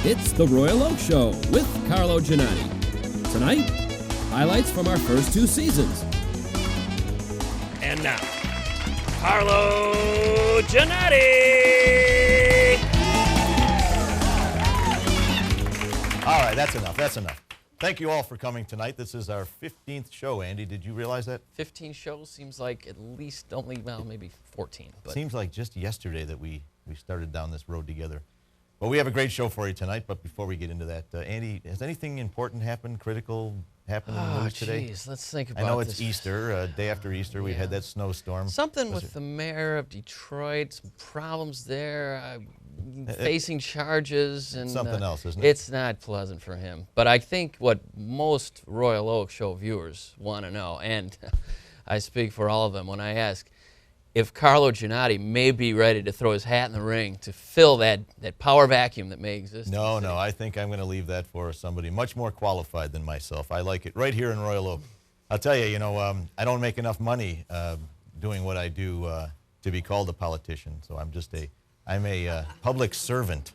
It's the Royal Oak Show with Carlo Ginotti. Tonight, highlights from our first two seasons. And now, Carlo Ginotti! All right, that's enough. That's enough. Thank you all for coming tonight. This is our 15th show, Andy. Did you realize that? 15 shows seems like at least only, well, maybe 14. But Seems like just yesterday that we started down this road together. Well, we have a great show for you tonight, but before we get into that, Andy, has anything important happened, critical happened in the news today? Geez, let's think about I know this. it's Easter, day after Easter, we had that snowstorm. Something with the mayor of Detroit, some problems there, facing charges. And something else, isn't it? It's not pleasant for him. But I think what most Royal Oak Show viewers want to know, and I speak for all of them when I ask, if Carlo Ginotti may be ready to throw his hat in the ring to fill that power vacuum that may exist. No, I think I'm going to leave that for somebody much more qualified than myself. I like it right here in Royal Oak. I'll tell you, I don't make enough money doing what I do to be called a politician. So I'm a public servant.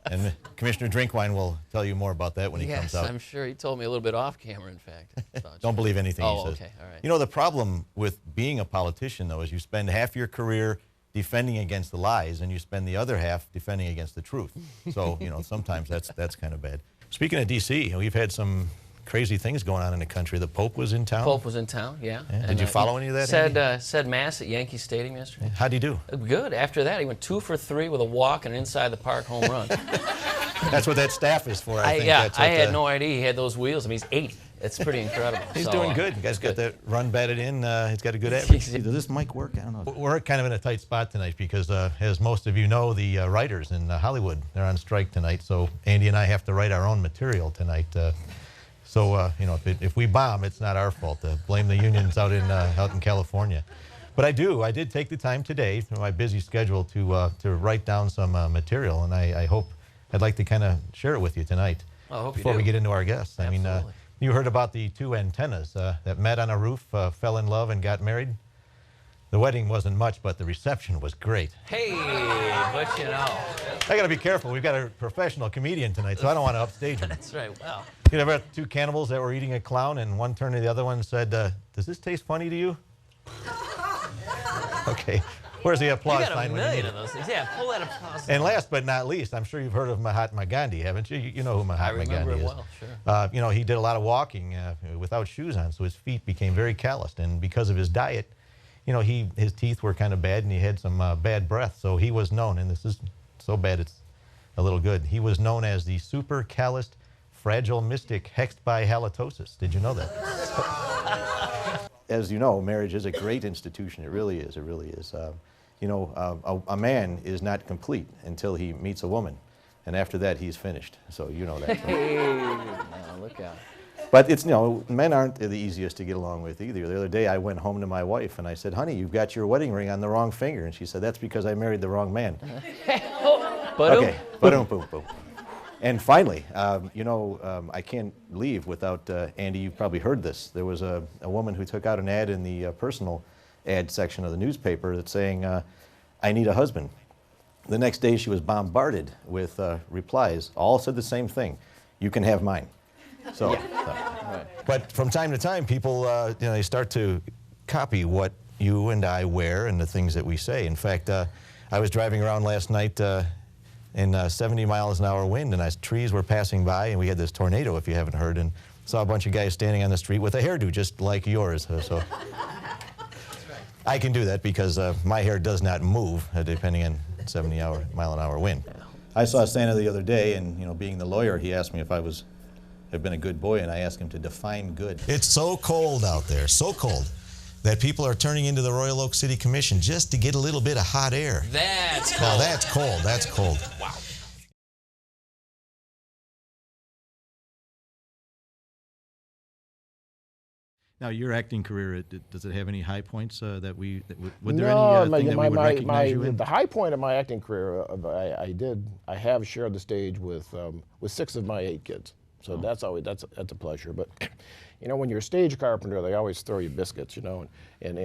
And Commissioner Drinkwine will tell you more about that when he comes out. Yes, I'm sure. He told me a little bit off camera, in fact. Don't believe anything he says. Okay, all right. The problem with being a politician, though, is you spend half your career defending against the lies, and you spend the other half defending against the truth. So, sometimes that's kind of bad. Speaking of D.C., we've had some crazy things going on in the country. The Pope was in town. Pope was in town, yeah. Did you follow any of that, Andy? Said Mass at Yankee Stadium yesterday. How'd he do? Good. After that, he went 2 for 3 with a walk and an inside the park home run. That's what that staff is for, I think. Yeah, I had no idea he had those wheels. I mean, he's 80. It's pretty incredible. He's doing good. You guys got that run batted in. He's got a good average. Does this mic work? I don't know. We're kind of in a tight spot tonight because, as most of you know, the writers in Hollywood, they're on strike tonight. So Andy and I have to write our own material tonight. If we bomb, it's not our fault. Blame the unions out in California. But I did take the time today from my busy schedule to write down some material, and I'd like to kind of share it with you tonight. I hope before you do. we get into our guests. Absolutely. I mean, you heard about the 2 antennas that met on a roof, fell in love, and got married. The wedding wasn't much, but the reception was great. Hey, but I got to be careful. We've got a professional comedian tonight, so I don't want to upstage him. That's right. Well, You know about 2 cannibals that were eating a clown, and one turned to the other one and said, does this taste funny to you? Okay. Where's the applause you got a sign when you need million it? of those things. Yeah, pull that applause. And last but not least, I'm sure you've heard of Mahatma Gandhi, haven't you? You know who Mahatma Gandhi is. I remember it well, sure. He did a lot of walking without shoes on, so his feet became very calloused. And because of his diet, his teeth were kind of bad, and he had some bad breath. So he was known, and this is so bad it's a little good. He was known as the super calloused, fragile mystic hexed by halitosis. Did you know that? As you know, marriage is a great institution. It really is. It really is. A man is not complete until he meets a woman, and after that, he's finished. So you know that. Hey, now look out. But men aren't the easiest to get along with either. The other day, I went home to my wife and I said, "Honey, you've got your wedding ring on the wrong finger," and she said, "That's because I married the wrong man." Okay, boom, boom, boom. And finally, I can't leave without Andy. You've probably heard this. There was a woman who took out an ad in the personal ad section of the newspaper that's saying, "I need a husband." The next day, she was bombarded with replies. All said the same thing: "You can have mine." So, but from time to time, people they start to copy what you and I wear and the things that we say. In fact, I was driving around last night in 70 miles an hour wind, and trees were passing by, and we had this tornado, if you haven't heard, and saw a bunch of guys standing on the street with a hairdo just like yours. So I can do that because my hair does not move depending on 70-mile-an-hour wind. I saw Santa the other day, and being the lawyer, he asked me if I've been a good boy, and I asked him to define good. It's so cold out there, so cold, that people are turning into the Royal Oak City Commission just to get a little bit of hot air. That's cold. Now that's cold, that's cold. Wow. Now, your acting career, does it have any high points would there No, any thing that we would recognize you in? the high point of my acting career, I have shared the stage with 6 of my 8 kids. So that's a pleasure. But you know, when you're a stage carpenter, they always throw you biscuits, you know, and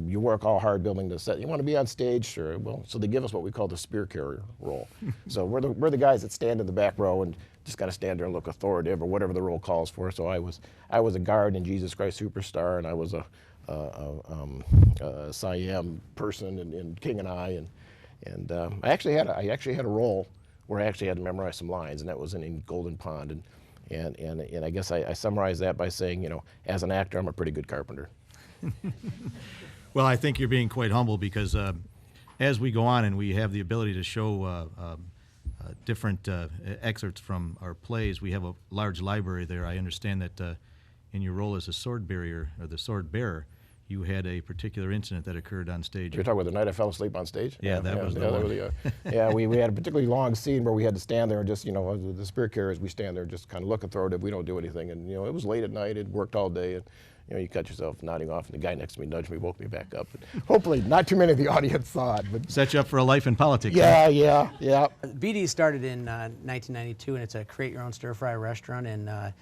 you work all hard building the set. You want to be on stage, sure. Well, so they give us what we call the spear carrier role. So we're the guys that stand in the back row and just got to stand there and look authoritative or whatever the role calls for. So I was a guard in Jesus Christ Superstar, and I was a Siam person in King and I, and I actually had a role where I actually had to memorize some lines, and that was in Golden Pond, and I guess I summarized that by saying, you know, as an actor, I'm a pretty good carpenter. Well, I think you're being quite humble because as we go on and we have the ability to show different excerpts from our plays, we have a large library there. I understand that in your role as a sword bearer, or the sword bearer, you had a particular incident that occurred on stage. You're talking about the night I fell asleep on stage? Yeah, that was the one. Yeah, we had a particularly long scene where we had to stand there and just, you know, the spirit carriers, we stand there just kind of look authoritative. We don't do anything. And, you know, it was late at night. It worked all day. And, you know, you cut yourself nodding off, and the guy next to me nudged me, woke me back up. And hopefully not too many of the audience saw it. But Set you up for a life in politics. yeah, Right? yeah. BD started in 1992, and it's a create-your-own stir-fry restaurant. And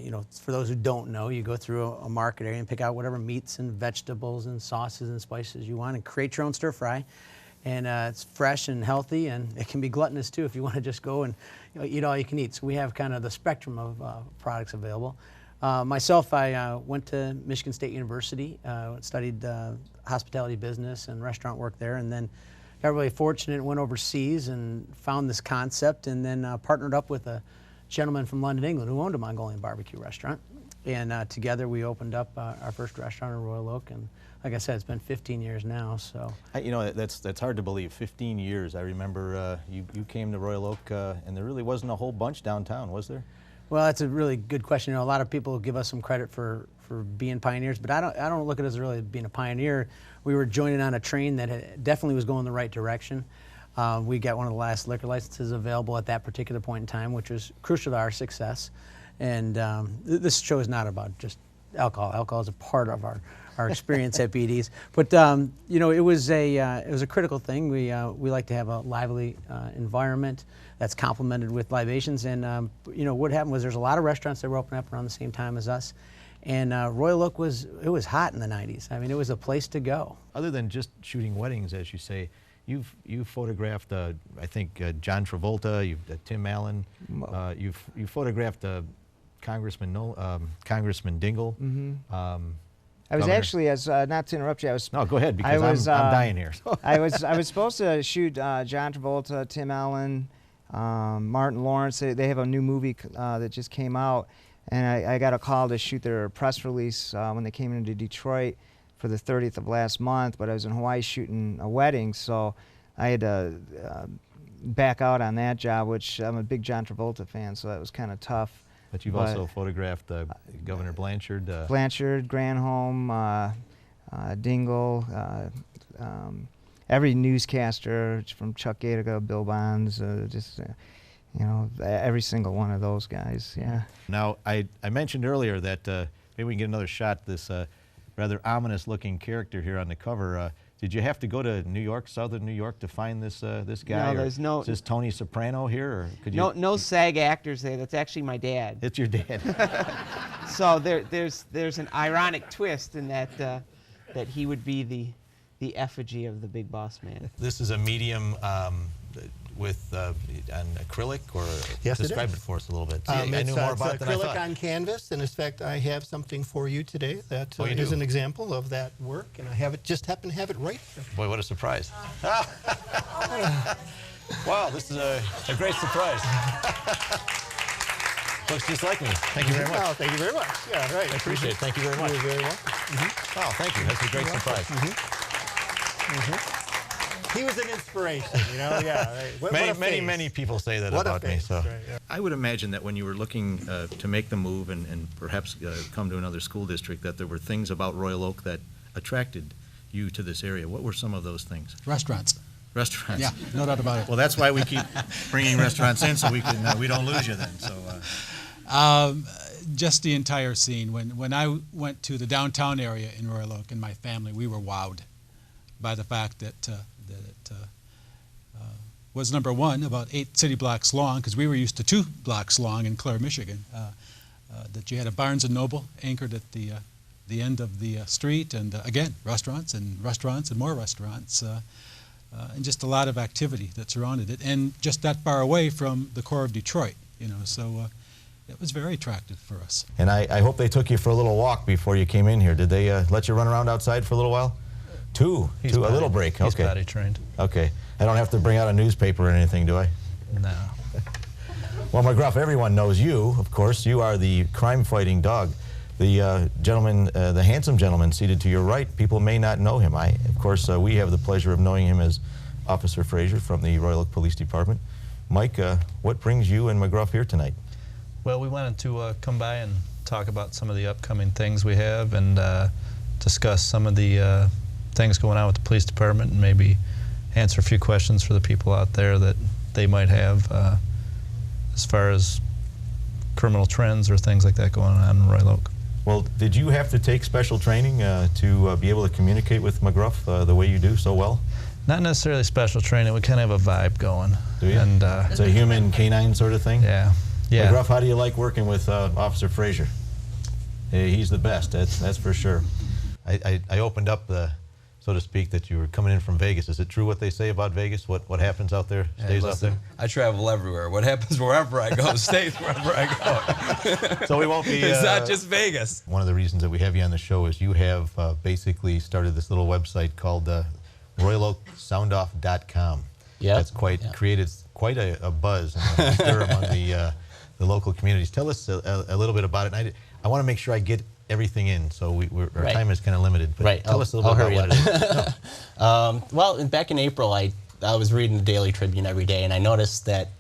you know, for those who don't know, you go through a market area and pick out whatever meats and vegetables and sauces and spices you want and create your own stir-fry. And it's fresh and healthy, and it can be gluttonous too if you want to just go and, you know, eat all you can eat. So we have kind of the spectrum of products available. Myself, I went to Michigan State University, studied hospitality business and restaurant work there, and then got really fortunate and went overseas and found this concept, and then partnered up with a gentleman from London, England, who owned a Mongolian barbecue restaurant. And together we opened up our first restaurant in Royal Oak, and like I said, it's been 15 years now. So You know, that's hard to believe. 15 years. I remember you came to Royal Oak, and there really wasn't a whole bunch downtown, was there? well, that's a really good question. You know, a lot of people give us some credit for being pioneers, but I don't look at it as really being a pioneer. We were joining on a train that definitely was going the right direction. We got one of the last liquor licenses available at that particular point in time, which was crucial to our success. And this show is not about just alcohol. Alcohol is a part of our experience at BD's. But you know, it was a critical thing. We like to have a lively environment that's complemented with libations. And you know, what happened was there's a lot of restaurants that were opening up around the same time as us. And Royal Oak was hot in the 90s. I mean, it was a place to go. Other than just shooting weddings, as you say, you've photographed, I think, John Travolta, Tim Allen, you've photographed Congressman Dingell. Mm-hmm. I was actually, not to interrupt you, No, go ahead, because I'm dying here. I was supposed to shoot John Travolta, Tim Allen, Martin Lawrence. They have a new movie that just came out, and I got a call to shoot their press release when they came into Detroit for the 30th of last month, but I was in Hawaii shooting a wedding, so I had to back out on that job, which I'm a big John Travolta fan, so that was kind of tough. But you've also photographed Governor Blanchard. Blanchard, Granholm, Dingell, every newscaster from Chuck Gator to Bill Bonds, you know, every single one of those guys, yeah. Now, I mentioned earlier that maybe we can get another shot, this rather ominous-looking character here on the cover. Did you have to go to New York, southern New York, to find this guy? No, there's no. Is this Tony Soprano here, or could you? No SAG actors there. That's actually my dad. It's your dad. So there's an ironic twist in that that he would be the effigy of the big boss man. This is a medium with an acrylic, or yes, describe it for us a little bit. I knew more about it's it than I acrylic thought. on canvas, and in fact, I have something for you today that is an example of that work, and I have it. Just happen to have it right here. Boy, what a surprise! Wow, this is a great surprise. Looks just like me. Thank you very much. Oh, thank you very much. Yeah, right. I appreciate it. Thank you very much. You're very welcome. Mm-hmm. Oh, thank you. That's a great surprise. He was an inspiration, you know. Yeah. Right. Many people say that what about me. So right, yeah. I would imagine that when you were looking to make the move and perhaps come to another school district, that there were things about Royal Oak that attracted you to this area. What were some of those things? Restaurants. Restaurants. Yeah, no doubt about it. Well, that's why we keep bringing restaurants in, so we don't lose you then. So. Just the entire scene. When I went to the downtown area in Royal Oak and my family, we were wowed by the fact that was #1, about 8 city blocks long, because we were used to 2 blocks long in Clare, Michigan. That you had a Barnes & Noble anchored at the end of the street, and again, restaurants and more restaurants, and just a lot of activity that surrounded it, and just that far away from the core of Detroit, so it was very attractive for us. And I hope they took you for a little walk before you came in here. Did they let you run around outside for a little while? A little break. He's Okay. potty trained. Okay. I don't have to bring out a newspaper or anything, do I? No. Well, McGruff, everyone knows you, of course. You are the crime-fighting dog. The gentleman, the handsome gentleman seated to your right, people may not know him. Of course, we have the pleasure of knowing him as Officer Frazier from the Royal Oak Police Department. Mike, what brings you and McGruff here tonight? Well, we wanted to come by and talk about some of the upcoming things we have and discuss some of the things going on with the police department and maybe answer a few questions for the people out there that they might have as far as criminal trends or things like that going on in Royal Oak. Well, did you have to take special training to be able to communicate with McGruff the way you do so well? Not necessarily special training. We kind of have a vibe going. Do you? And, it's a human canine sort of thing? Yeah. Yeah. McGruff, how do you like working with Officer Frazier? He's the best, that's for sure. I opened up so to speak, that you were coming in from Vegas. Is it true what they say about Vegas? What happens out there stays out there? I travel everywhere. What happens wherever I go stays wherever I go. So we won't be... It's not just Vegas. One of the reasons that we have you on the show is you have basically started this little website called RoyalOakSoundoff.com. Yeah. That's created quite a buzz and a stir among the local communities. Tell us a little bit about it. And I want to make sure I get everything in, so our time is kind of limited. But tell us a little bit about what it is. Well, back in April, I was reading the Daily Tribune every day, and I noticed that,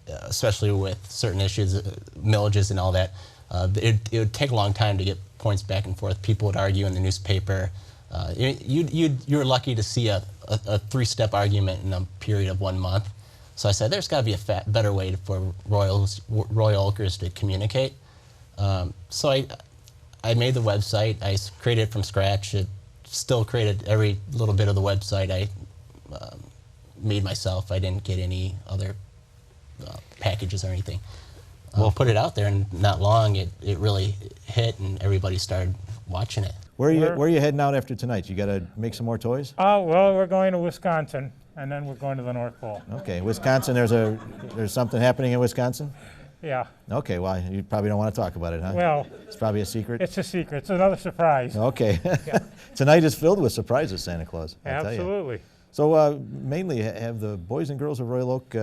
especially with certain issues, millages and all that, it would take a long time to get points back and forth. People would argue in the newspaper. You were lucky to see a 3-step argument in a period of 1 month. So I said, there's got to be a better way for Royal Oakers to communicate. So I made the website. I created it from scratch. It still created every little bit of the website I made myself. I didn't get any other packages or anything. We'll put it out there, and not long it really hit, and everybody started watching it. Where are you heading out after tonight? You got to make some more toys? Oh, well, we're going to Wisconsin, and then we're going to the North Pole. Okay, Wisconsin. There's something happening in Wisconsin? Yeah. Okay, well, you probably don't want to talk about it, huh? Well, it's probably a secret? It's a secret. It's another surprise. Okay. Yeah. Tonight is filled with surprises, Santa Claus. Absolutely. So mainly, have the boys and girls of Royal Oak,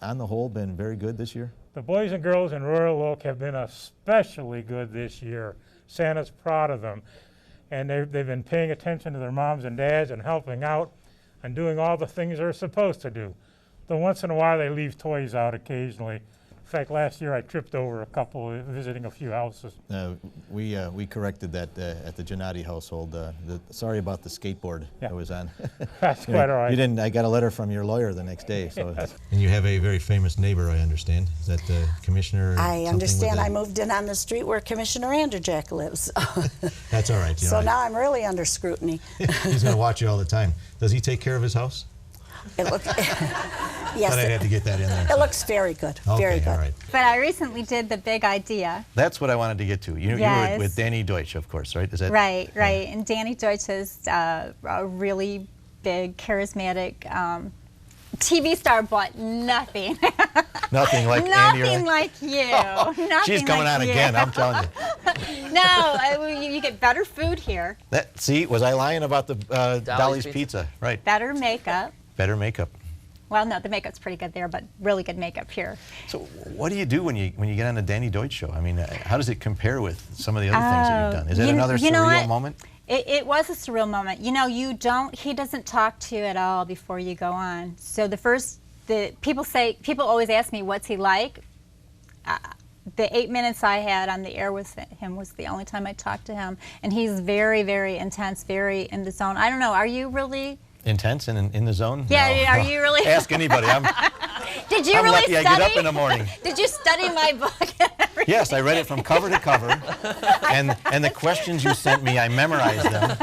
on the whole, been very good this year? The boys and girls in Royal Oak have been especially good this year. Santa's proud of them. And they've been paying attention to their moms and dads and helping out and doing all the things they're supposed to do. Though once in a while they leave toys out occasionally. In fact, last year I tripped over a couple visiting a few houses. We corrected that at the Ginotti household. Sorry about the skateboard I was on. That's quite all right. You didn't. I got a letter from your lawyer the next day. So. And you have a very famous neighbor, I understand. Is that the commissioner? I understand. I moved in on the street where Commissioner Anderjack lives. That's all right. So now I'm really under scrutiny. He's going to watch you all the time. Does he take care of his house? It looks, yes, but I had to get that in there. It looks very good, okay, very good. All right. But I recently did the big idea. That's what I wanted to get to. You were with Danny Deutsch, of course, right? Is that right? Right. And Danny Deutsch is a really big, charismatic TV star, but nothing. Nothing like Andy. Nothing like you. Nothing She's coming like on you. again. I'm telling you. No, you get better food here. See, was I lying about the Dolly's Pizza? Right. Better makeup. Better makeup. Well, no, the makeup's pretty good there, but really good makeup here. So, what do you do when you get on the Danny Deutsch show? I mean, how does it compare with some of the other things that you've done? Is it another surreal moment? It was a surreal moment. You know, he doesn't talk to you at all before you go on. So people always ask me, what's he like? The 8 minutes I had on the air with him was the only time I talked to him. And he's very, very intense, very in the zone. I don't know, are you really... Intense and in the zone? Yeah, no. Are you really... Ask anybody. Did you I'm really lucky study? I get up in the morning. Did you study my book? Yes, I read it from cover to cover. And the questions you sent me, I memerized them.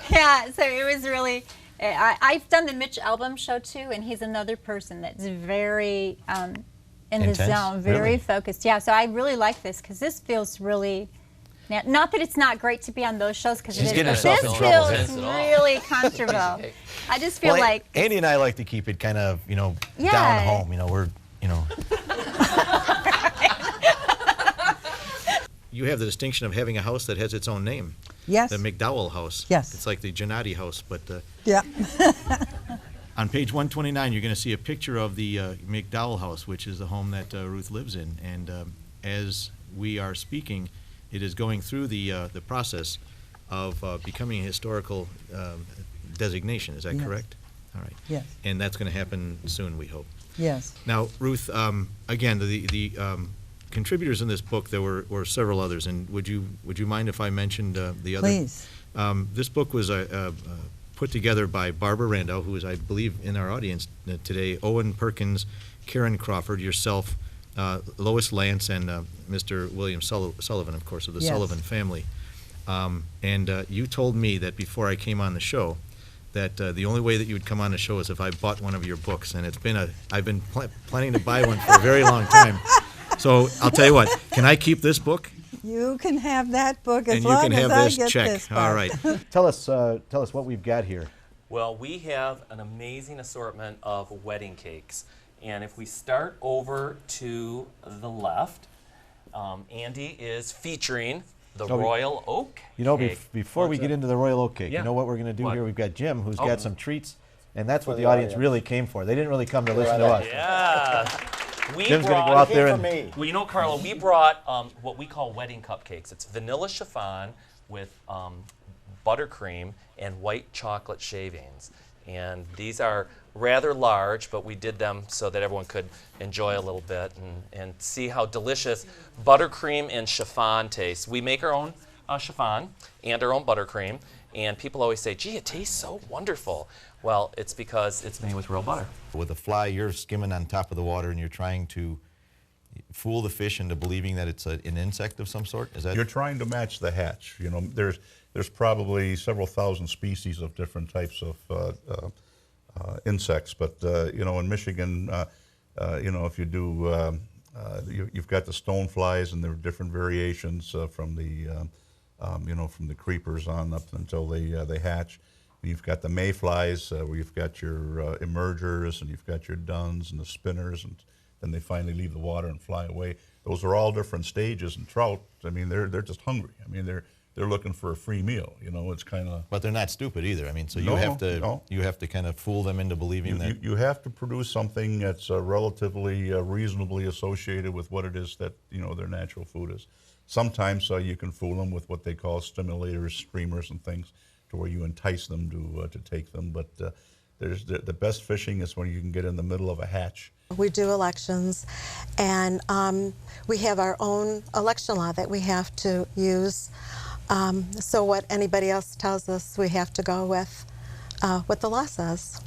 Yeah, so it was really I've done the Mitch Albom show too, and he's another person that's very in the zone, very focused. Yeah, so I really like this because this feels really. Now, not that it's not great to be on those shows because this feels really comfortable. I just feel like Andy and I like to keep it kind of down home. We're You have the distinction of having a house that has its own name. Yes. The McDowell House. Yes. It's like the Ginotti House, but. Yeah. On page 129, you're going to see a picture of the McDowell House, which is the home that Ruth lives in. And as we are speaking, it is going through the process of becoming a historical designation. Is that correct? All right. Yes. And that's going to happen soon, we hope. Yes. Now, Ruth, again, the contributors in this book, there were several others, and would you mind if I mentioned the other? Please. This book was put together by Barbara Randall, who is, I believe, in our audience today, Owen Perkins, Karen Crawford, yourself, Lois Lance, and Mr. William Sullivan, of course, of the Sullivan family. And you told me that before I came on the show that the only way that you would come on the show is if I bought one of your books, and I've been planning to buy one for a very long time. So I'll tell you what, can I keep this book? You can have that book as and long you can as have I this get check. this All right. Tell us what we've got here. Well, we have an amazing assortment of wedding cakes. And if we start over to the left, Andy is featuring the Royal Oak cake. Before we get into the Royal Oak cake, you know what we're going to do here? We've got Jim, who's got some treats, and that's what the audience really came for. They didn't really come to listen to us. Yeah. Jim's going to go out there and... Well, you know, Carlo, we brought what we call wedding cupcakes. It's vanilla chiffon with buttercream and white chocolate shavings. And these are rather large, but we did them so that everyone could enjoy a little bit and see how delicious buttercream and chiffon tastes. We make our own chiffon and our own buttercream, and people always say, gee, it tastes so wonderful. Well, it's because it's made with real butter. With a fly, you're skimming on top of the water and you're trying to fool the fish into believing that it's an insect of some sort? Is that? You're trying to match the hatch. You know, there's probably several thousand species of different types of insects, but you know, in Michigan, you know, if you do, you've got the stoneflies, and there are different variations from the, you know, from the creepers on up until they hatch. You've got the mayflies, where you've got your emergers, and you've got your duns and the spinners, and then they finally leave the water and fly away. Those are all different stages. And trout, I mean, they're just hungry. I mean, they're looking for a free meal. You know, it's kind of. But they're not stupid either. I mean, so you have to kind of fool them into believing that. You have to produce something that's relatively reasonably associated with what it is that, you know, their natural food is. Sometimes you can fool them with what they call stimulators, streamers, and things, to where you entice them to take them. But there's the best fishing is when you can get in the middle of a hatch. We do elections, and we have our own election law that we have to use. So what anybody else tells us, we have to go with what the law says.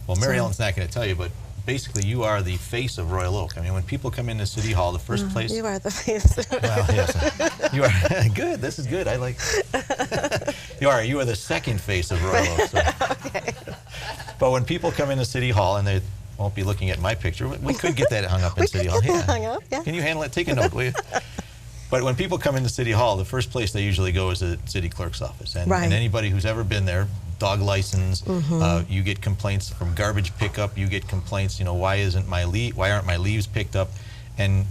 Well, Mary Ellen's not going to tell you, but basically you are the face of Royal Oak. I mean, when people come into City Hall, the first place... You are the face. Well, yes. You are good. This is good. I like... You are the second face of Royal Oak. So. Okay. But when people come into City Hall, and they won't be looking at my picture, we could get that hung up in City Hall. We could get that hung up, yeah. Can you handle it? Take a note, will you? But when people come into City Hall, the first place they usually go is the city clerk's office. And, and anybody who's ever been there, dog license, you get complaints from garbage pickup, you get complaints, you know, why aren't my leaves picked up? And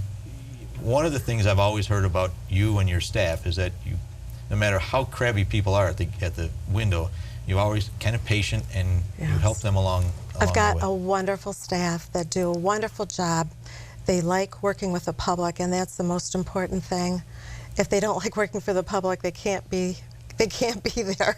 one of the things I've always heard about you and your staff is that you, no matter how crabby people are at the window, you're always kind of patient, and you help them along I've got the way. a wonderful staff that do a wonderful job. They like working with the public, and that's the most important thing. If they don't like working for the public, they can't be there.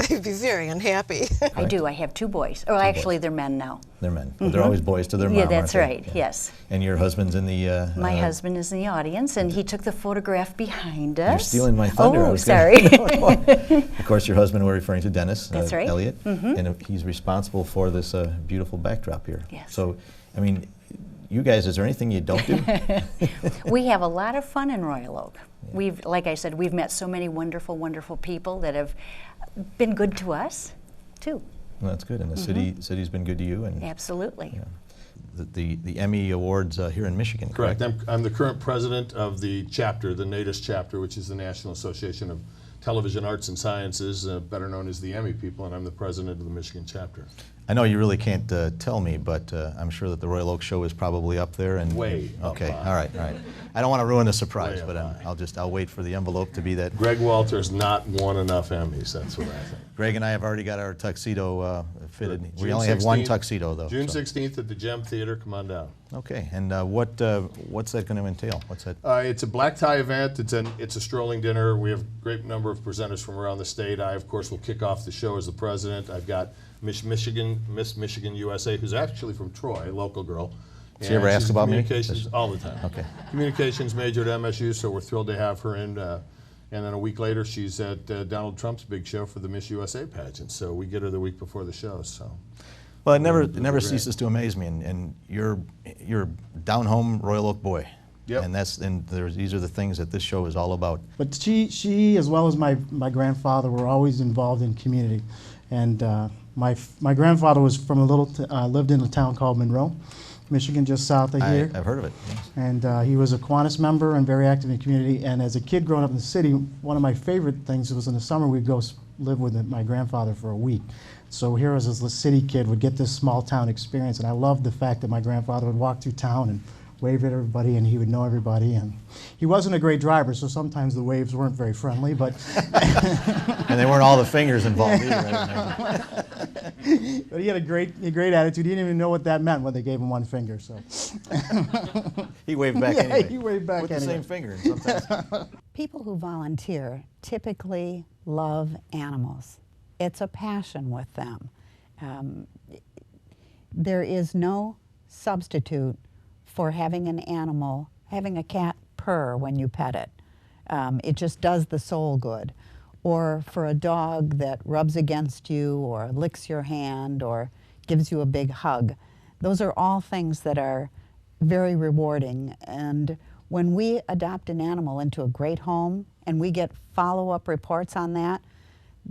They'd be very unhappy. I do. I have two boys. Oh, actually, they're men now. They're men. But they're always boys to their mom. Yeah, that's aren't they? right. Yes. And your husband's in the... My husband is in the audience, and he took the photograph behind us. You're stealing my thunder. Oh, sorry. Of course, your husband, we're referring to Dennis. That's right. Elliott. And he's responsible for this beautiful backdrop here. Yes. So, I mean, you guys, is there anything you don't do? We have a lot of fun in Royal Oak. We've, like I said, we've met so many wonderful, wonderful people that have been good to us, too. Well, that's good, and the city's been good to you, and Absolutely. yeah. The Emmy Awards here in Michigan. Correct. I'm the current president of the chapter, the NATIS chapter, which is the National Association of Television Arts and Sciences, better known as the Emmy people, and I'm the president of the Michigan chapter. I know you really can't tell me, but I'm sure that the Royal Oak show is probably up there. And way okay, up all right. I don't want to ruin the surprise, but I'll wait for the envelope to be that. Greg Walter's not won enough Emmys. That's what I think. Greg and I have already got our tuxedo fitted. June We only have one 16th tuxedo though. June so. 16th at the Gem Theater. Come on down. Okay, and what's that going to entail? What's that? It's a black tie event. It's a strolling dinner. We have a great number of presenters from around the state. I, of course, will kick off the show as the president. I've got Miss Michigan USA, who's actually from Troy, local girl. Does she ever ask about me? Communications all the time. Okay. Communications major at MSU, so we're thrilled to have her in. And then a week later, she's at Donald Trump's big show for the Miss USA pageant. So we get her the week before the show. So. Well, it never ceases to amaze me, and you're down home Royal Oak boy. Yep. And these are the things that this show is all about. But she as well as my grandfather were always involved in community, and my grandfather was from lived in a town called Monroe, Michigan, just south of here. I've heard of it. Yes. And he was a Kiwanis member and very active in the community. And as a kid growing up in the city, one of my favorite things was in the summer we'd go live with my grandfather for a week. So here as a city kid would get this small town experience, and I loved the fact that my grandfather would walk through town and wave at everybody, and he would know everybody. And he wasn't a great driver, so sometimes the waves weren't very friendly, but and they weren't all the fingers involved either. But he had a great attitude. He didn't even know what that meant when they gave him one finger. So he waved back anyway. He waved back with anyway. the same finger. And sometimes. People who volunteer typically love animals. It's a passion with them. There is no substitute for having an animal, having a cat purr when you pet it. It just does the soul good. Or for a dog that rubs against you or licks your hand or gives you a big hug. Those are all things that are very rewarding. And when we adopt an animal into a great home and we get follow-up reports on that,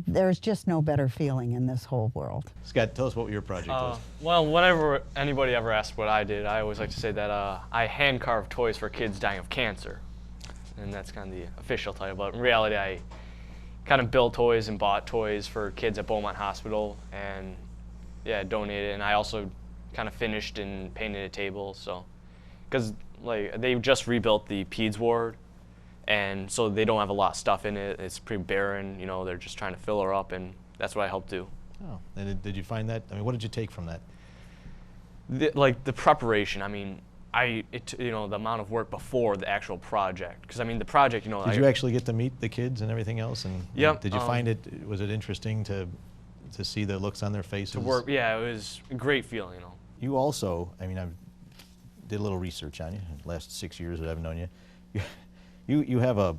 there's just no better feeling in this whole world. Scott, tell us what your project was. Well, whenever anybody ever asks what I did, I always like to say that I hand-carved toys for kids dying of cancer. And that's kind of the official title, but in reality I kind of built toys and bought toys for kids at Beaumont Hospital and donated, and I also kind of finished and painted a table, so because like they just rebuilt the peds ward, and so they don't have a lot of stuff in it. It's pretty barren, you know, they're just trying to fill her up, and that's what I helped do. Oh, and did you find that? I mean, what did you take from that? The preparation, I mean, you know, the amount of work before the actual project, because I mean the project, you know. Did you actually get to meet the kids and everything else? And yep, did you find it? Was it interesting to see the looks on their faces? To work, yeah, it was a great feeling, you know. You also, I mean, I did a little research on you. The last 6 years that I've known you, you have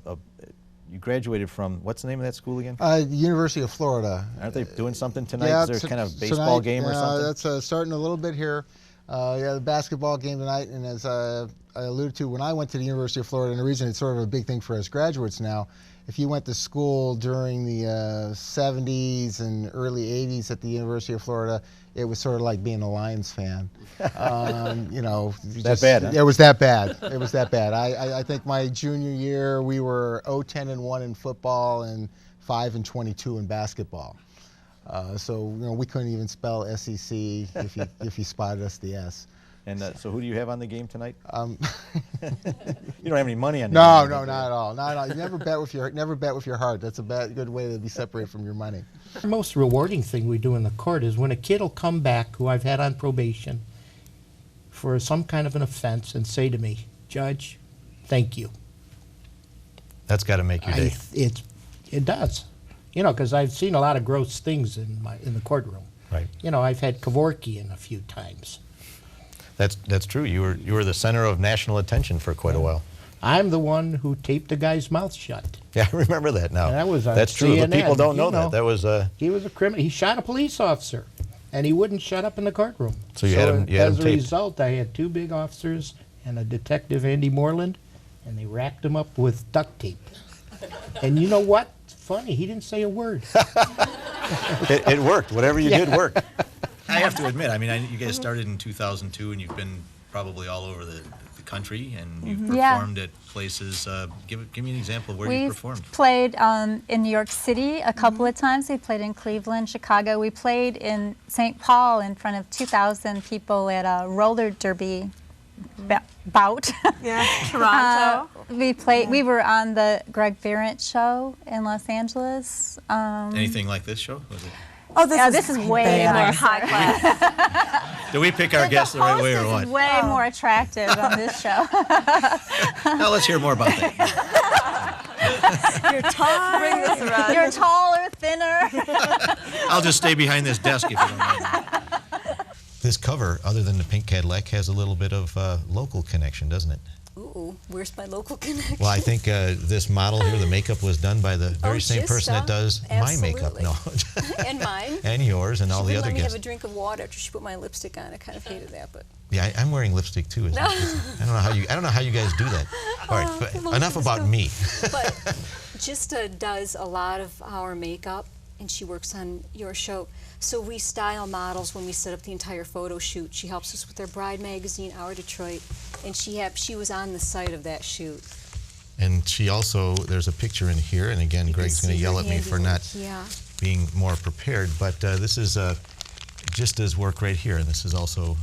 you graduated from, what's the name of that school again? University of Florida. Aren't they doing something tonight? Yeah, Is there kind of baseball game or something? That's starting a little bit here. The basketball game tonight, and as I alluded to, when I went to the University of Florida, and the reason it's sort of a big thing for us graduates now, if you went to school during the 70s and early 80s at the University of Florida, it was sort of like being a Lions fan. You know, that bad, huh? It was that bad. It was that bad. I think my junior year we were 0-10-1 in football and 5-22 in basketball. So you know we couldn't even spell SEC if you spotted us the S. And so who do you have on the game tonight? You don't have any money on. No, not at all. Not at all. You never bet with your heart. That's a good way to be separated from your money. The most rewarding thing we do in the court is when a kid will come back who I've had on probation for some kind of an offense and say to me, "Judge, thank you." That's got to make your day. It does. You know, because I've seen a lot of gross things in the courtroom. Right. You know, I've had Kevorkian a few times. That's true. You were the center of national attention for quite a while. I'm the one who taped the guy's mouth shut. Yeah, I remember that now. And that was on That's true. CNN. The people don't know that. That was he was a criminal. He shot a police officer, and he wouldn't shut up in the courtroom. So you had him as a taped. result, I had two big officers and a detective, Andy Moreland, and they racked him up with duct tape. And you know what? It's funny. He didn't say a word. It worked. Whatever you did worked. I have to admit, I mean, you guys started in 2002, and you've been probably all over the country, and you've performed at places. Give me an example of where you performed. We played in New York City a couple of times. We played in Cleveland, Chicago. We played in St. Paul in front of 2,000 people at a roller derby bout. Yeah, Toronto. We were on the Greg Behrendt show in Los Angeles. Anything like this show? Was it? Oh, this is way more high class. Do we pick our guests the right way or what? This is way more attractive on this show. Now let's hear more about that. You're tall. Bring this around. You're taller, thinner. I'll just stay behind this desk if you don't mind. This cover, other than the pink Cadillac, has a little bit of local connection, doesn't it? Ooh, where's my local connection? Well, I think this model here, the makeup was done by the very same person that does my makeup. No. And mine. And yours and all the other She wouldn't let me guests. have a drink of water after she put my lipstick on. I kind of hated that, but. Yeah, I'm wearing lipstick too. No. I don't know how you guys do that. All right, but enough about me. But Gista does a lot of our makeup, and she works on your show. So we style models when we set up the entire photo shoot. She helps us with our Bride magazine, Our Detroit, and she was on the site of that shoot. And she also, there's a picture in here, and again, Greg's going to yell at me for not being more prepared, but this is Gista's work right here, and this is also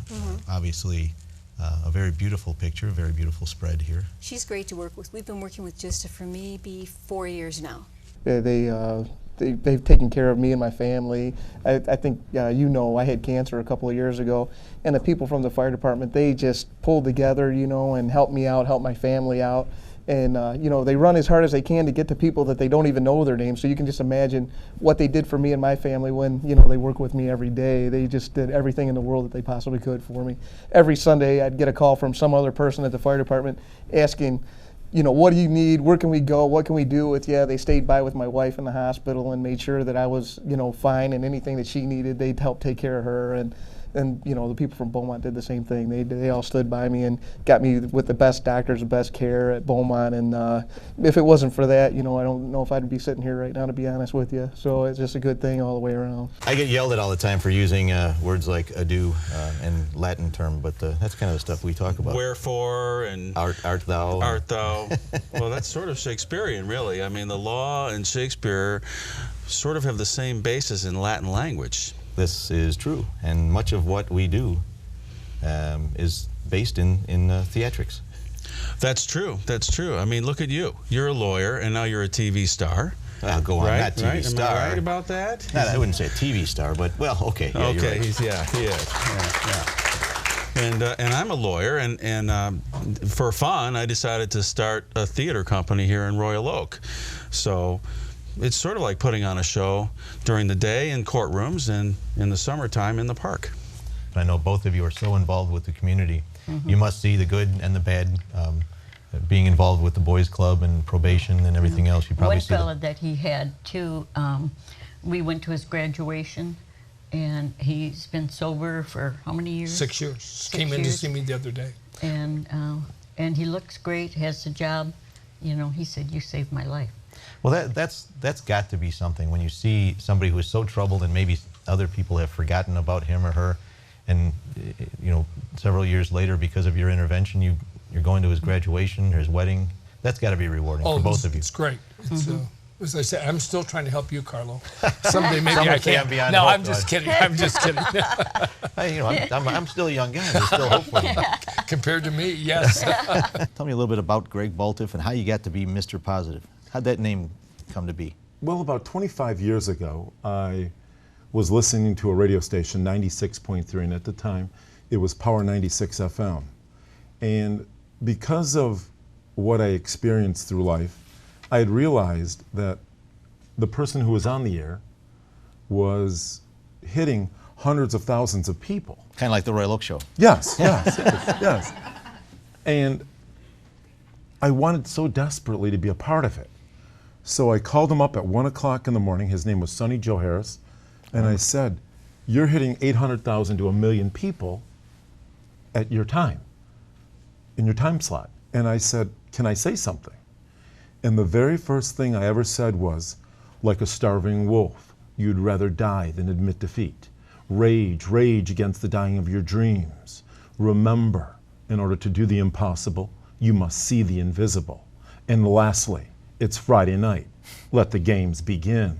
obviously a very beautiful picture, a very beautiful spread here. She's great to work with. We've been working with Gista for maybe 4 years now. They've taken care of me and my family. I think I had cancer a couple of years ago, and the people from the fire department, they just pulled together, and helped me out, helped my family out. And they run as hard as they can to get to people that they don't even know their names. So you can just imagine what they did for me and my family when they work with me every day. They just did everything in the world that they possibly could for me. Every Sunday I'd get a call from some other person at the fire department asking, what do you need? Where can we go? What can we do with you? They stayed by with my wife in the hospital and made sure that I was, fine, and anything that she needed, they'd help take care of her. And the people from Beaumont did the same thing. They all stood by me and got me with the best doctors, the best care at Beaumont. And if it wasn't for that, I don't know if I'd be sitting here right now, to be honest with you. So it's just a good thing all the way around. I get yelled at all the time for using words like adieu and Latin term, but that's kind of the stuff we talk about. Wherefore and art thou. Art thou. Well, that's sort of Shakespearean, really. I mean, the law and Shakespeare sort of have the same basis in Latin language. This is true, and much of what we do is based in theatrics. That's true. That's true. I mean, look at you. You're a lawyer, and now you're a TV star. Go on, not TV star. Am I right about that? I wouldn't say a TV star, but well, okay. Yeah, okay. You're right. He is. Yeah. And I'm a lawyer, and for fun, I decided to start a theater company here in Royal Oak. So it's sort of like putting on a show during the day in courtrooms and in the summertime in the park. I know both of you are so involved with the community. You must see the good and the bad. Being involved with the boys club and probation and everything else, you probably One see. fella that he had too, we went to his graduation, and he's been sober for how many years? 6 years. Came in to see me the other day. And he looks great, has a job. He said, "You saved my life." Well, that's got to be something when you see somebody who is so troubled and maybe other people have forgotten about him or her, and several years later because of your intervention, you're going to his graduation or his wedding. That's got to be rewarding for both of you. It's great. It's, as I said, I'm still trying to help you, Carlo. Someday maybe I can. Beyond no, hope, I'm just kidding. I'm just kidding. Hey, I'm still a young guy. There's still hope for me. Compared to me, yes. Tell me a little bit about Greg Baltiff and how you got to be Mr. Positive. How'd that name come to be? Well, about 25 years ago, I was listening to a radio station, 96.3, and at the time, it was Power 96 FM. And because of what I experienced through life, I had realized that the person who was on the air was hitting hundreds of thousands of people. Kind of like the Royal Oak Show. Yes, yes. And I wanted so desperately to be a part of it. So I called him up at 1 o'clock in the morning. His name was Sonny Joe Harris. And I said, "You're hitting 800,000 to 1 million people at your time, in your time slot." And I said, "Can I say something?" And the very first thing I ever said was, "Like a starving wolf, you'd rather die than admit defeat. Rage, rage against the dying of your dreams. Remember, in order to do the impossible, you must see the invisible. And lastly, it's Friday night. Let the games begin.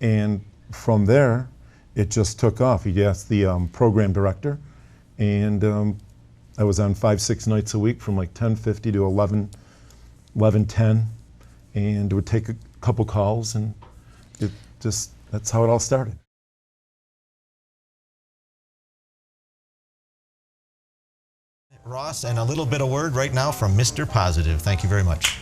And from there, it just took off. He asked the program director, and I was on 5-6 nights a week from like 10:50 to 11:10, and it would take a couple calls, and it just, that's how it all started. Ross, and a little bit of word right now from Mr. Positive. Thank you very much.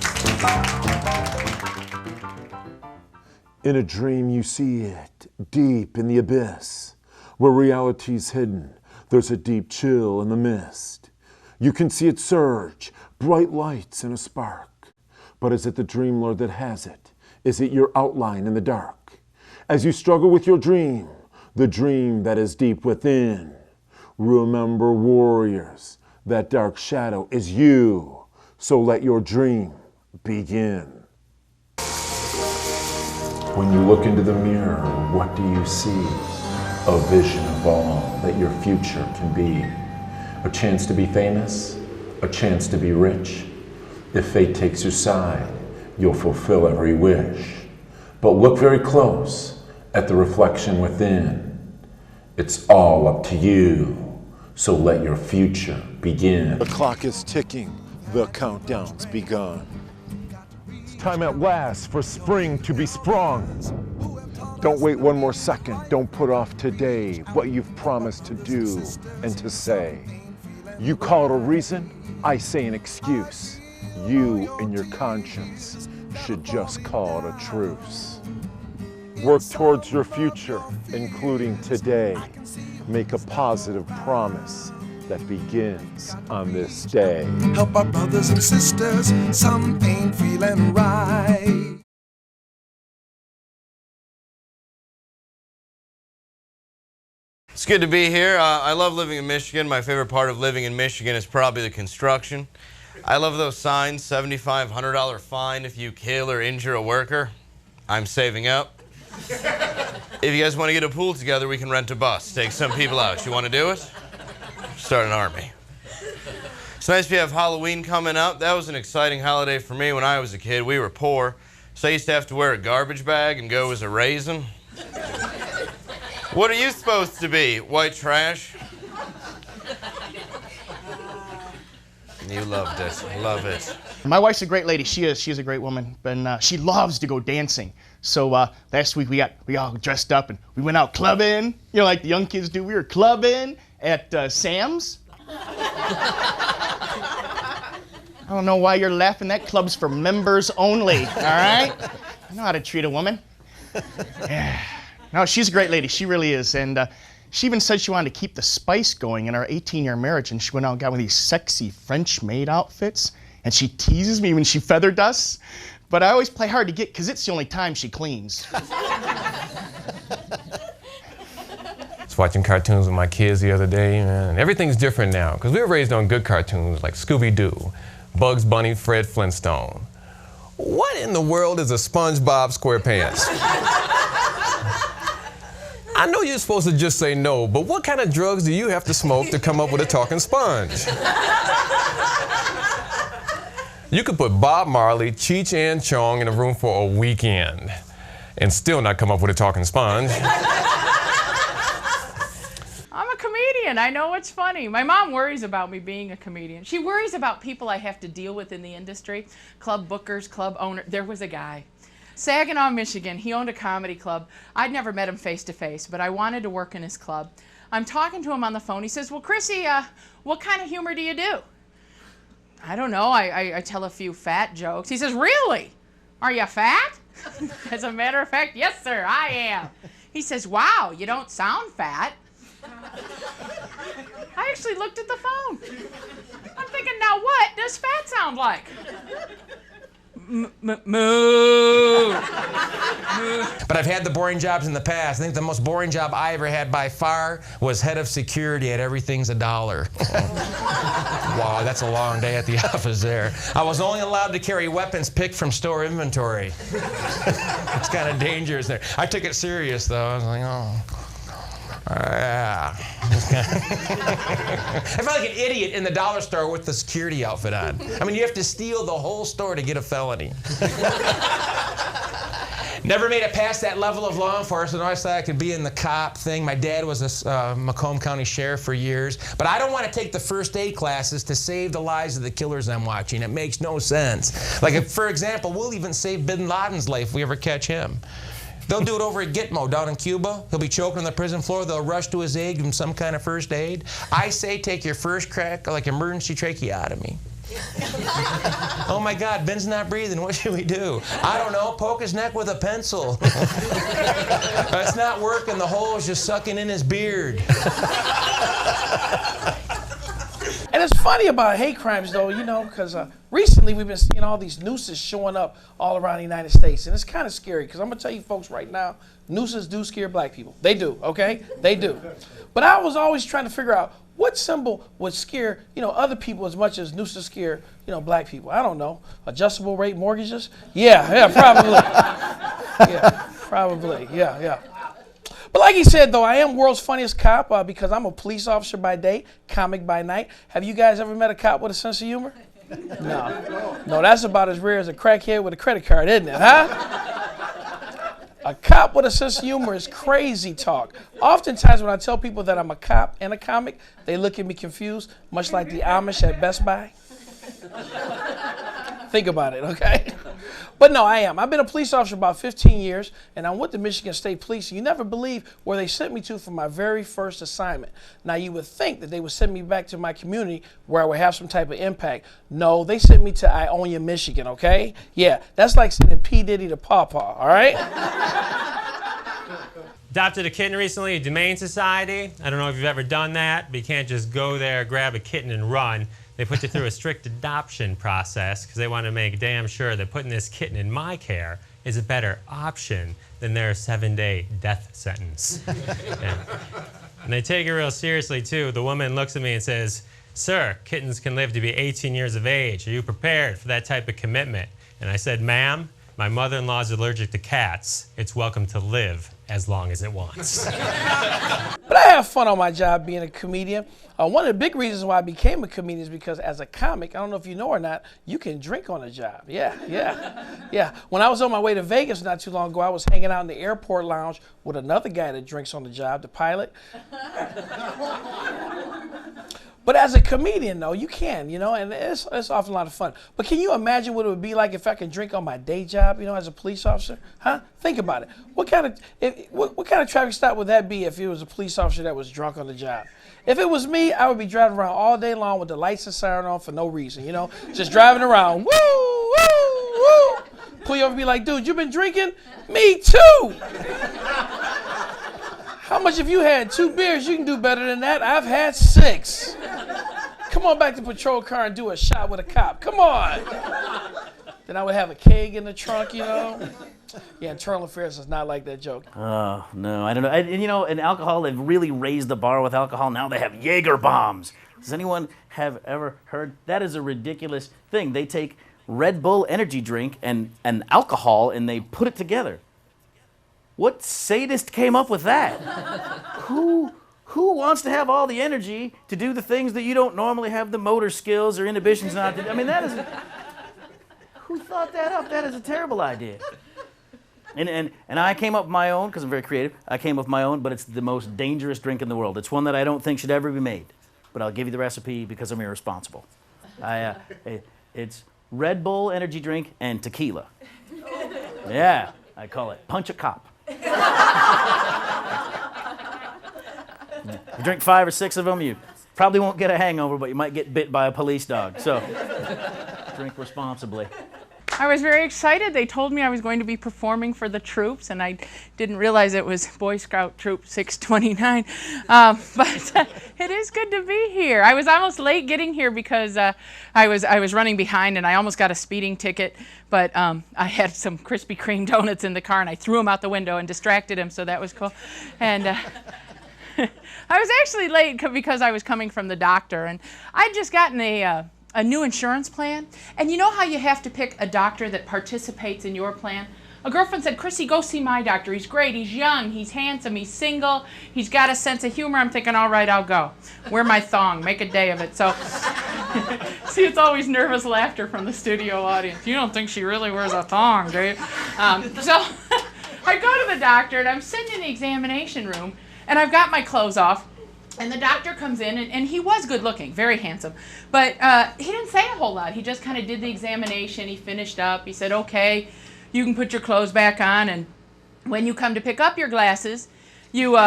In a dream you see it, deep in the abyss, where reality's hidden, there's a deep chill in the mist. You can see it surge, bright lights and a spark. But is it the dream lord that has it? Is it your outline in the dark? As you struggle with your dream, the dream that is deep within, remember, warriors, that dark shadow is you, so let your dream begin. When you look into the mirror, what do you see? A vision of all that your future can be. A chance to be famous, a chance to be rich. If fate takes your side, you'll fulfill every wish. But look very close at the reflection within. It's all up to you. So let your future begin. The clock is ticking, the countdown's begun. It's time at last for spring to be sprung. Don't wait one more second, don't put off today what you've promised to do and to say. You call it a reason, I say an excuse. You and your conscience should just call it a truce. Work towards your future, including today. Make a positive promise that begins on this day. Help our brothers and sisters, some ain't feeling right. It's good to be here. I love living in Michigan. My favorite part of living in Michigan is probably the construction. I love those signs, $7,500 fine if you kill or injure a worker. I'm saving up. If you guys want to get a pool together, we can rent a bus, take some people out. You want to do it? Start an army. It's nice we have Halloween coming up. That was an exciting holiday for me when I was a kid. We were poor, so I used to have to wear a garbage bag and go as a raisin. What are you supposed to be? White trash? You loved it. Love it. My wife's a great lady. She is. She's a great woman, and she loves to go dancing. So last week we all dressed up and we went out clubbing. You know, like the young kids do. We were clubbing at Sam's. I don't know why you're laughing. That club's for members only. All right. I know how to treat a woman. Yeah. No, she's a great lady. She really is. And she even said she wanted to keep the spice going in our 18-year marriage. And she went out and got one of these sexy French maid outfits. And she teases me when she feather dusts. But I always play hard to get because it's the only time she cleans. I was watching cartoons with my kids the other day, and everything's different now because we were raised on good cartoons like Scooby-Doo, Bugs Bunny, Fred Flintstone. What in the world is a SpongeBob SquarePants? I know you're supposed to just say no, but what kind of drugs do you have to smoke to come up with a talking sponge? You could put Bob Marley, Cheech and Chong in a room for a weekend and still not come up with a talking sponge. I'm a comedian. I know it's funny. My mom worries about me being a comedian. She worries about people I have to deal with in the industry, club bookers, club owners. There was a guy, Saginaw, Michigan. He owned a comedy club. I'd never met him face to face, but I wanted to work in his club. I'm talking to him on the phone. He says, well, Chrissy, what kind of humor do you do? I don't know. I tell a few fat jokes. He says, really? Are you fat? As a matter of fact, yes, sir, I am. He says, wow, you don't sound fat. I actually looked at the phone. I'm thinking, now what does fat sound like? Moo. But I've had the boring jobs in the past. I think the most boring job I ever had by far was head of security at Everything's a Dollar. Wow, that's a long day at the office there. I was only allowed to carry weapons picked from store inventory. It's kind of dangerous there. I took it serious, though. I was like, oh. Yeah. I felt like an idiot in the dollar store with the security outfit on. I mean, you have to steal the whole store to get a felony. Never made it past that level of law enforcement. I always thought I could be in the cop thing. My dad was a Macomb County sheriff for years. But I don't want to take the first aid classes to save the lives of the killers I'm watching. It makes no sense. Like, if, for example, we'll even save Bin Laden's life if we ever catch him. They'll do it over at Gitmo down in Cuba. He'll be choking on the prison floor. They'll rush to his aid, give him some kind of first aid. I say take your first crack, like emergency tracheotomy. Oh my God, Ben's not breathing. What should we do? I don't know. Poke his neck with a pencil. It's not working. The hole is just sucking in his beard. And it's funny about hate crimes, though, you know, because recently we've been seeing all these nooses showing up all around the United States. And it's kind of scary, because I'm going to tell you folks right now, nooses do scare black people. They do, okay? They do. But I was always trying to figure out what symbol would scare, you know, other people as much as nooses scare, you know, black people. I don't know. Adjustable rate mortgages? Yeah, probably. Yeah, probably. Yeah. But like he said, though, I am world's funniest cop because I'm a police officer by day, comic by night. Have you guys ever met a cop with a sense of humor? No, that's about as rare as a crackhead with a credit card, isn't it, huh? A cop with a sense of humor is crazy talk. Oftentimes when I tell people that I'm a cop and a comic, they look at me confused, much like the Amish at Best Buy. Think about it, okay? But no, I am. I've been a police officer about 15 years, and I'm with the Michigan State Police. You never believe where they sent me to for my very first assignment. Now, you would think that they would send me back to my community where I would have some type of impact. No, they sent me to Ionia, Michigan, okay? Yeah, that's like sending P. Diddy to Pawpaw, all right? Adopted a kitten recently, a Humane Society. I don't know if you've ever done that, but you can't just go there, grab a kitten, and run. They put you through a strict adoption process because they want to make damn sure that putting this kitten in my care is a better option than their 7-day death sentence. And they take it real seriously, too. The woman looks at me and says, "Sir, kittens can live to be 18 years of age. Are you prepared for that type of commitment?" And I said, "Ma'am, my mother-in-law is allergic to cats. It's welcome to live as long as it wants." But I have fun on my job being a comedian. One of the big reasons why I became a comedian is because as a comic, I don't know if you know or not, you can drink on the job. Yeah. When I was on my way to Vegas not too long ago, I was hanging out in the airport lounge with another guy that drinks on the job, the pilot. But as a comedian, though, you can, you know, and it's often a lot of fun. But can you imagine what it would be like if I could drink on my day job, you know, as a police officer? Huh? Think about it. What kind of traffic stop would that be if it was a police officer that was drunk on the job? If it was me, I would be driving around all day long with the lights and siren on for no reason, you know, just driving around. Woo, woo, woo. Pull you over and be like, "Dude, you been drinking?" "Me too." "How much have you had?" "2 beers. You can do better than that. I've had 6. Come on back to patrol car and do a shot with a cop. Come on. Then I would have a keg in the trunk, you know. Yeah, internal affairs is not like that joke. Oh, no, I don't know. And you know, in alcohol, they've really raised the bar with alcohol. Now they have Jaeger bombs. Does anyone have ever heard? That is a ridiculous thing. They take Red Bull energy drink and alcohol and they put it together. What sadist came up with that? Who wants to have all the energy to do the things that you don't normally have the motor skills or inhibitions not to do? I mean, that is... Who thought that up? That is a terrible idea. And I came up with my own, because I'm very creative. I came up with my own, but it's the most dangerous drink in the world. It's one that I don't think should ever be made. But I'll give you the recipe because I'm irresponsible. It's Red Bull energy drink and tequila. Yeah, I call it Punch a Cop. You drink 5 or 6 of them, you probably won't get a hangover, but you might get bit by a police dog. So drink responsibly. I was very excited. They told me I was going to be performing for the troops, and I didn't realize it was Boy Scout Troop 629. But it is good to be here. I was almost late getting here because I was running behind, and I almost got a speeding ticket. But I had some Krispy Kreme donuts in the car, and I threw them out the window and distracted him, so that was cool. And I was actually late because I was coming from the doctor, and I'd just gotten a new insurance plan. And you know how you have to pick a doctor that participates in your plan? A girlfriend said, Chrissy, go see my doctor. He's great. He's young. He's handsome. He's single. He's got a sense of humor. I'm thinking, all right, I'll go. Wear my thong. Make a day of it. So, see, it's always nervous laughter from the studio audience. You don't think she really wears a thong, do you? So I go to the doctor, and I'm sitting in the examination room, and I've got my clothes off. And the doctor comes in, and he was good looking, very handsome. But he didn't say a whole lot. He just kind of did the examination. He finished up. He said, okay, you can put your clothes back on. And when you come to pick up your glasses, you...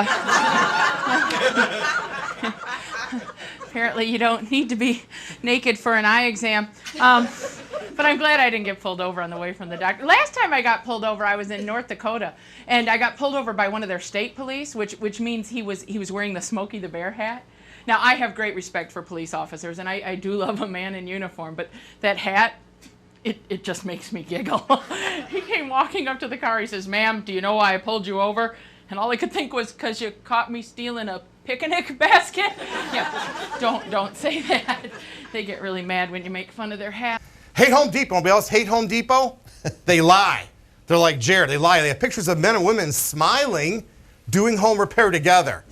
Apparently you don't need to be naked for an eye exam. But I'm glad I didn't get pulled over on the way from the doctor. Last time I got pulled over, I was in North Dakota, and I got pulled over by one of their state police, which means he was wearing the Smokey the Bear hat. Now, I have great respect for police officers, and I do love a man in uniform, but that hat, it just makes me giggle. He came walking up to the car. He says, ma'am, do you know why I pulled you over? And all I could think was, because you caught me stealing a picnic basket? Yeah, don't say that. They get really mad when you make fun of their hat. Hate Home Depot. Anybody else hate Home Depot? They lie. They're like Jared. They lie. They have pictures of men and women smiling, doing home repair together.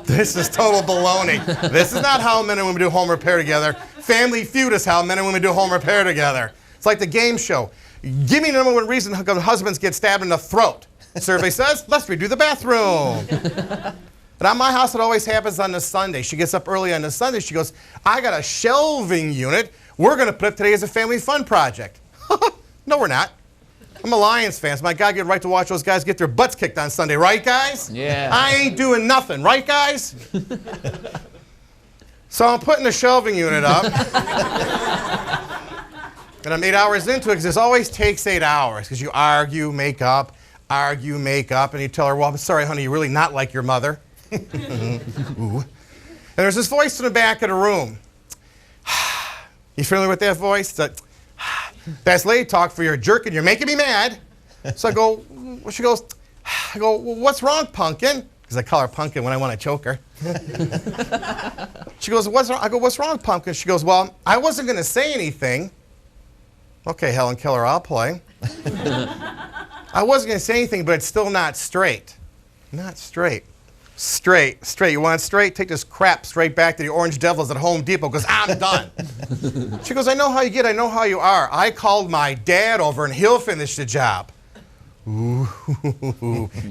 This is total baloney. This is not how men and women do home repair together. Family Feud is how men and women do home repair together. It's like the game show. Give me the number one reason how husbands get stabbed in the throat. Survey says, let's redo the bathroom. And at my house, it always happens on a Sunday. She gets up early on a Sunday. She goes, I got a shelving unit. We're going to put up today as a family fun project. No, we're not. I'm a Lions fan, so my God, get right to watch those guys get their butts kicked on Sunday. Right, guys? Yeah. I ain't doing nothing. Right, guys? So I'm putting the shelving unit up. And I'm 8 hours into it because this always takes 8 hours because you argue, make up, and you tell her, well, I'm sorry, honey, you're really not like your mother. Ooh. And there's this voice in the back of the room. You familiar with that voice? It's like, best lady talk for your jerk and you're making me mad. So I go, she goes, I go, well, what's wrong, pumpkin? Because I call her pumpkin when I want to choke her. She goes, what's wrong? I go, what's wrong, pumpkin? She goes, well, I wasn't going to say anything. Okay, Helen Keller, I'll play. I wasn't going to say anything, but it's still not straight. Not straight. Straight. You want it straight? Take this crap straight back to the Orange Devils at Home Depot because I'm done. She goes, I know how you get, I know how you are. I called my dad over and he'll finish the job. Ooh.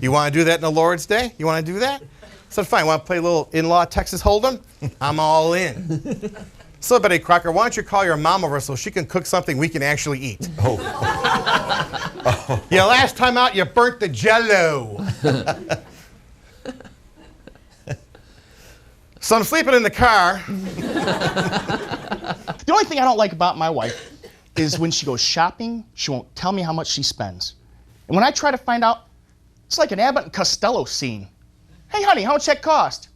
You want to do that in the Lord's Day? You want to do that? So fine, want to play a little in-law Texas Hold'em? I'm all in. So, Betty Crocker, why don't you call your mom over so she can cook something we can actually eat? Oh. Yeah, last time out you burnt the Jell-O. So I'm sleeping in the car. The only thing I don't like about my wife is when she goes shopping, she won't tell me how much she spends. And when I try to find out, it's like an Abbott and Costello scene. Hey, honey, how much that cost?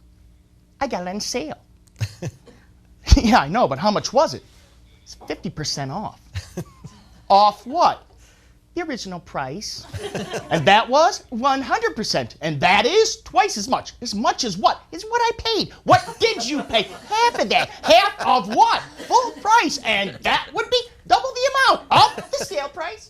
I got it on sale. Yeah, I know, but how much was it? It's 50% off. Off what? The original price. And that was 100%. And that is twice as much. As much as what? Is what I paid. What did you pay? Half of that. Half of what? Full price. And that would be double the amount of the sale price.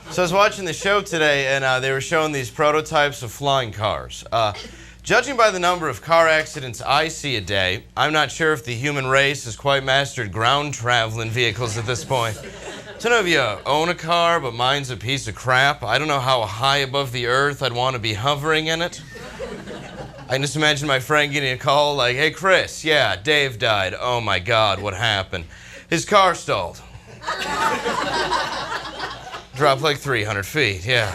So I was watching the show today, and they were showing these prototypes of flying cars. Judging by the number of car accidents I see a day, I'm not sure if the human race has quite mastered ground traveling vehicles at this point. I don't know if you own a car, but mine's a piece of crap. I don't know how high above the earth I'd want to be hovering in it. I can just imagine my friend getting a call like, hey, Chris, yeah, Dave died. Oh, my God, what happened? His car stalled. Dropped like 300 feet, yeah.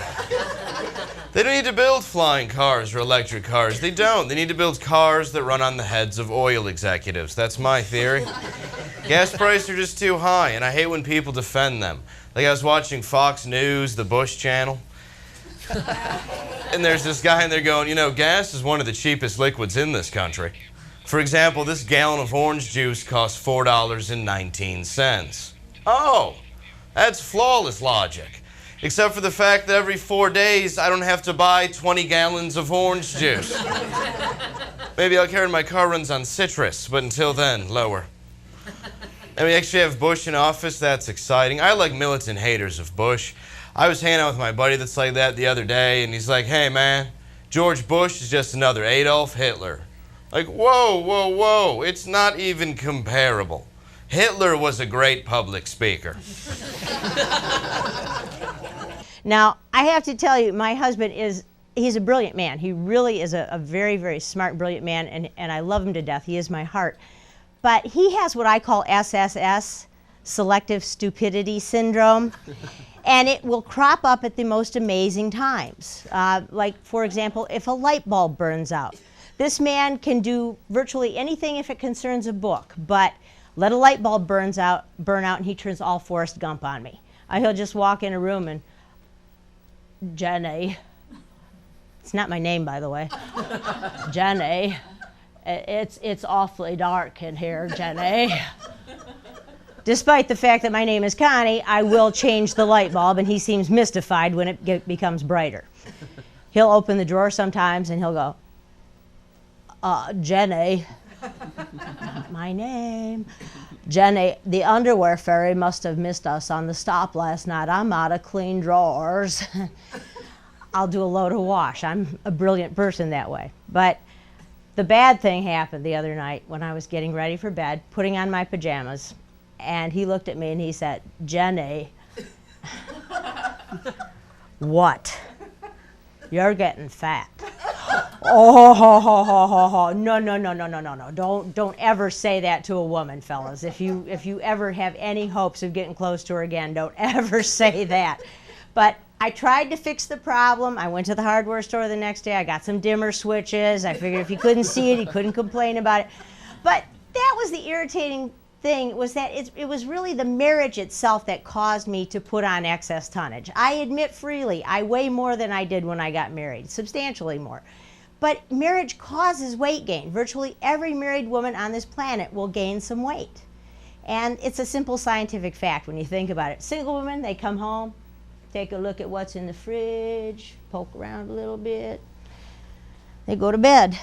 They don't need to build flying cars or electric cars. They don't. They need to build cars that run on the heads of oil executives. That's my theory. Gas prices are just too high, and I hate when people defend them. Like I was watching Fox News, the Bush channel, and there's this guy in there going, you know, gas is one of the cheapest liquids in this country. For example, this gallon of orange juice costs $4.19. Oh, that's flawless logic. Except for the fact that every 4 days I don't have to buy 20 gallons of orange juice. Maybe I'll carry my car runs on citrus, but until then, lower. And we actually have Bush in office. That's exciting. I like militant haters of Bush. I was hanging out with my buddy that's like that the other day, and he's like, hey, man, George Bush is just another Adolf Hitler. Like, whoa, whoa, whoa. It's not even comparable. Hitler was a great public speaker. Now, I have to tell you, my husband he's a brilliant man. He really is a very, very smart, brilliant man, and I love him to death. He is my heart. But he has what I call SSS, selective stupidity syndrome, and it will crop up at the most amazing times. Like, for example, if a light bulb burns out. This man can do virtually anything if it concerns a book, but let a light bulb burn out, and he turns all Forrest Gump on me. He'll just walk in a room and, Jenny, it's not my name, by the way. Jenny, it's awfully dark in here, Jenny. Despite the fact that my name is Connie, I will change the light bulb, and he seems mystified when it becomes brighter. He'll open the drawer sometimes, and he'll go, Jenny, not my name. Jenny, the underwear fairy must have missed us on the stop last night. I'm out of clean drawers. I'll do a load of wash. I'm a brilliant person that way. But the bad thing happened the other night when I was getting ready for bed, putting on my pajamas, and he looked at me and he said, Jenny, what? You're getting fat. Oh, no. Don't ever say that to a woman, fellas. If you ever have any hopes of getting close to her again, don't ever say that. But I tried to fix the problem. I went to the hardware store the next day. I got some dimmer switches. I figured if he couldn't see it, he couldn't complain about it. But that was the irritating thing, was that it was really the marriage itself that caused me to put on excess tonnage. I admit freely, I weigh more than I did when I got married, substantially more. But marriage causes weight gain. Virtually every married woman on this planet will gain some weight. And it's a simple scientific fact when you think about it. Single women, they come home, take a look at what's in the fridge, poke around a little bit. They go to bed.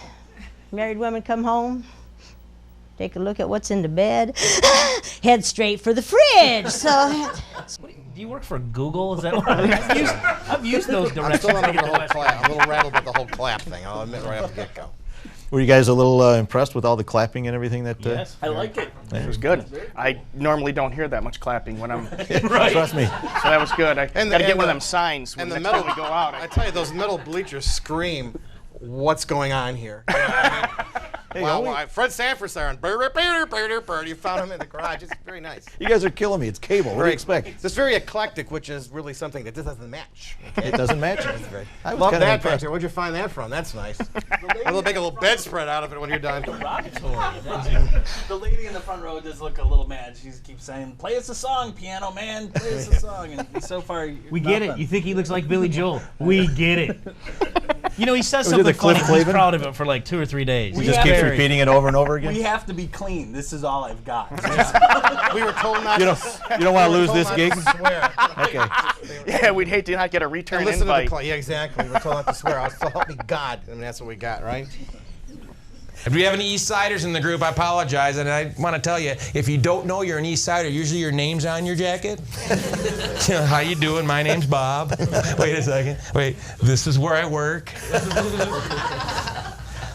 Married women come home, take a look at what's in the bed, head straight for the fridge. So, do you work for Google? Is that what I've used those directions? I'm still under the whole clap. I'm a little rattled with the whole clap thing. I'll admit right off the get-go. Were you guys a little impressed with all the clapping and everything that? Yes, I like it. It was good. I normally don't hear that much clapping when I'm. Right. Trust me. So that was good. I got to get one of them signs when and the next metal, time we go out. I tell you, those metal bleachers scream, "What's going on here?" Hey, wow, Fred Sanford's there, and you found him in the garage. It's very nice. You guys are killing me. It's cable. What do you expect? It's very eclectic, which is really something that just doesn't match. Okay? It doesn't match? I love that picture. Where'd you find that from? That's nice. I'll make a little bedspread out of it when you're done. The lady in the front row does look a little mad. She keeps saying, "Play us a song, piano man. Play us a song." And so far, we get it. You think he looks like Billy Joel? We get it. You know, he says Was it something the funny. Cliff He's Clavin? proud of it for like 2 or 3 days. He just keeps repeating it over and over again? We have to be clean. This is all I've got. We were told not You to. don't want to lose this gig? Swear. Okay. Yeah, we'd hate to not get a return And listen invite. to the yeah, exactly. We're told not to swear. So help me God. I mean, that's what we got, right? If we have any East Siders in the group, I apologize, and I want to tell you, if you don't know you're an East Sider, usually your name's on your jacket. How you doing? My name's Bob. Wait a second. Wait, this is where I work.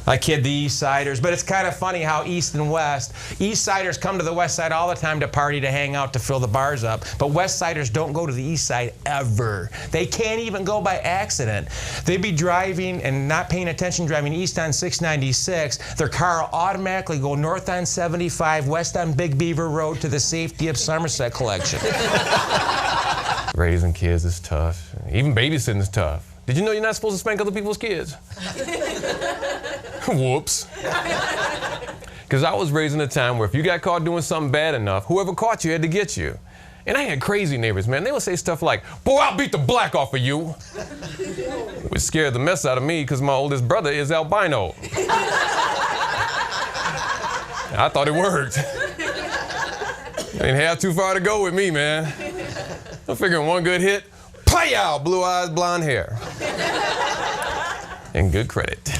I kid the East Siders, but it's kind of funny how East and West. East Siders come to the West Side all the time to party, to hang out, to fill the bars up, but West Siders don't go to the East Side ever. They can't even go by accident. They'd be driving and not paying attention, driving east on 696. Their car will automatically go north on 75, west on Big Beaver Road to the safety of Somerset Collection. Raising kids is tough. Even babysitting is tough. Did you know you're not supposed to spank other people's kids? Whoops. Because I was raised in a time where if you got caught doing something bad enough, whoever caught you had to get you. And I had crazy neighbors, man. They would say stuff like, "Boy, I'll beat the black off of you." Which scared the mess out of me because my oldest brother is albino. I thought it worked. Ain't half too far to go with me, man. I'm figuring one good hit, play out, blue eyes, blonde hair. And good credit.